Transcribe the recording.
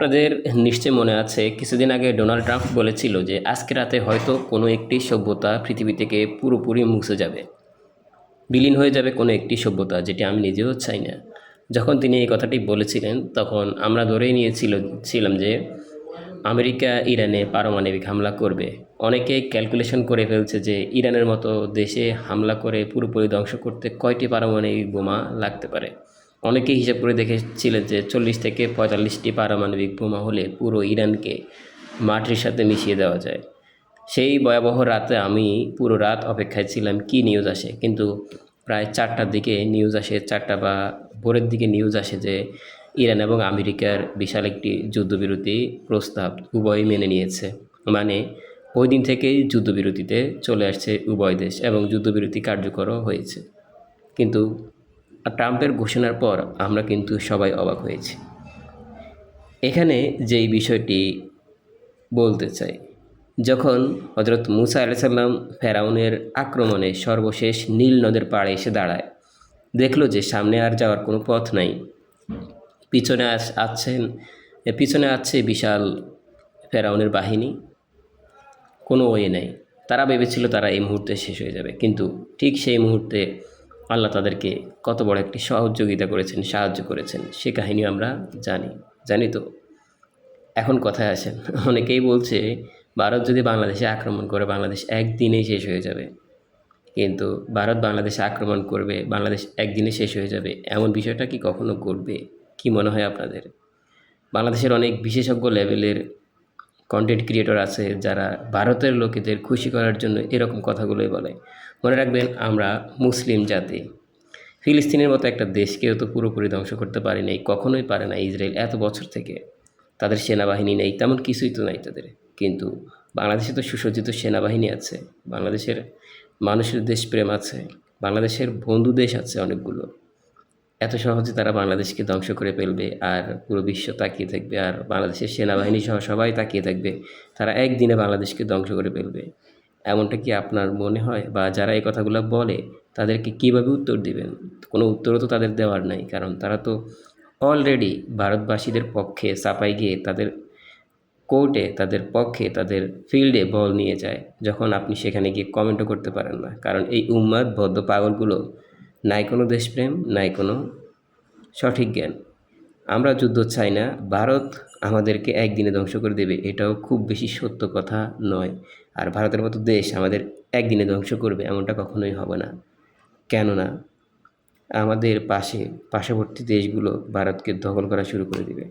আপনাদের নিশ্চয় মনে আছে কিছুদিন আগে ডোনাল্ড ট্রাম্প বলেছিল যে আজকে রাতে হয়তো কোনো একটি সভ্যতা পৃথিবী থেকে পুরোপুরি মুছে যাবে, বিলীন হয়ে যাবে কোনো একটি সভ্যতা, যেটি আমি নিজেও চাই না। যখন তিনি এই কথাটি বলেছিলেন তখন আমরা ধরেই ছিলাম যে আমেরিকা ইরানে পারমাণবিক হামলা করবে। অনেকে ক্যালকুলেশন করে ফেলছে যে ইরানের মতো দেশে হামলা করে পুরোপুরি ধ্বংস করতে কয়টি পারমাণবিক বোমা লাগতে পারে। অনেকেই হিসাব করে দেখেছিলেন যে 40 থেকে 45টি পারমাণবিক বোমা হলে পুরো ইরানকে মাটির সাথে মিশিয়ে দেওয়া যায়। সেই ভয়াবহ রাতে আমি পুরো রাত অপেক্ষায় ছিলাম কি নিউজ আসে, কিন্তু প্রায় 4টার দিকে নিউজ আসে, 4টা বা ভোরের দিকে নিউজ আসে যে ইরান এবং আমেরিকার বিশাল একটি যুদ্ধবিরতি প্রস্তাব উভয়ই মেনে নিয়েছে। মানে ওই দিন থেকেই যুদ্ধবিরতিতে চলে আসছে উভয় দেশ এবং যুদ্ধবিরতি কার্যকরও হয়েছে। কিন্তু ট্রাম্পের ঘোষণার পর আমরা কিন্তু সবাই অবাক হয়েছি। এখানে যেই বিষয়টি বলতে চাই, যখন হজরত মুসা আলাইহিস সালাম ফেরাউনের আক্রমণে সর্বশেষ নীল নদের পাড়ে এসে দাঁড়ায়, দেখলো যে সামনে আর যাওয়ার কোনো পথ নাই। পিছনে পিছনে আছে বিশাল ফেরাউনের বাহিনী, কোনো ওয়ে নেই। তারা ভেবেছিল তারা এই মুহূর্তে শেষ হয়ে যাবে, কিন্তু ঠিক সেই মুহূর্তে আল্লাহ তাদেরকে কত বড় একটি সহযোগিতা করেছেন, সাহায্য করেছেন, সে কাহিনী আমরা জানি তো। এখন কথায় আসেন, অনেকেই বলছে ভারত যদি বাংলাদেশে আক্রমণ করে বাংলাদেশ একদিনেই শেষ হয়ে যাবে। কিন্তু ভারত বাংলাদেশে আক্রমণ করবে, বাংলাদেশ একদিনে শেষ হয়ে যাবে, এমন বিষয়টা কি কখনো ঘটবে? কি মনে হয় আপনাদের? বাংলাদেশের অনেক বিশেষজ্ঞ লেভেলের কন্টেন্ট ক্রিয়েটর আছে যারা ভারতের লোকেদের খুশি করার জন্য এরকম কথাগুলোই বলে। মনে রাখবেন, আমরা মুসলিম জাতি। ফিলিস্তিনের মতো একটা দেশকেও তো পুরোপুরি ধ্বংস করতে পারে নাই, কখনোই পারে না ইসরায়েল এত বছর থেকে। তাদের সেনাবাহিনী নেই, তেমন কিছুই তো নাই তাদের। কিন্তু বাংলাদেশে তো সুসজ্জিত সেনাবাহিনী আছে, বাংলাদেশের মানুষের দেশপ্রেম আছে, বাংলাদেশের বন্ধু দেশ আছে অনেকগুলো। এত সহজে তারা বাংলাদেশকে ধ্বংস করে ফেলবে আর পুরো বিশ্ব তাকিয়ে থাকবে, আর বাংলাদেশের সেনাবাহিনী সহ সবাই তাকিয়ে থাকবে, তারা একদিনে বাংলাদেশকে ধ্বংস করে ফেলবে? এমনটা কি আপনার মনে হয়? বা যারা এই কথাগুলো বলে তাদেরকে কীভাবে উত্তর দিবেন? কোনো উত্তরও তো তাদের দেওয়ার নাই, কারণ তারা তো অলরেডি ভারতবাসীদের পক্ষে চাপাই গিয়ে তাদের কোর্টে, তাদের পক্ষে, তাদের ফিল্ডে বল নিয়ে যায়, যখন আপনি সেখানে গিয়ে কমেন্টও করতে পারেন না। কারণ এই উম্মাদ বদ্ধ পাগলগুলো নাই কোনো দেশপ্রেম, নাই কোনো সঠিক জ্ঞান। আমরা যুদ্ধ চাই না, ভারত আমাদেরকে একদিনে ধ্বংস করে দেবে এটাও খুব বেশি সত্য কথা নয়। আর ভারতের মতো দেশ আমাদের একদিনে ধ্বংস করবে এমনটা কখনোই হবে না। কেননা আমাদের পার্শ্ববর্তী দেশগুলো ভারতকে দখল করা শুরু করে দিবে।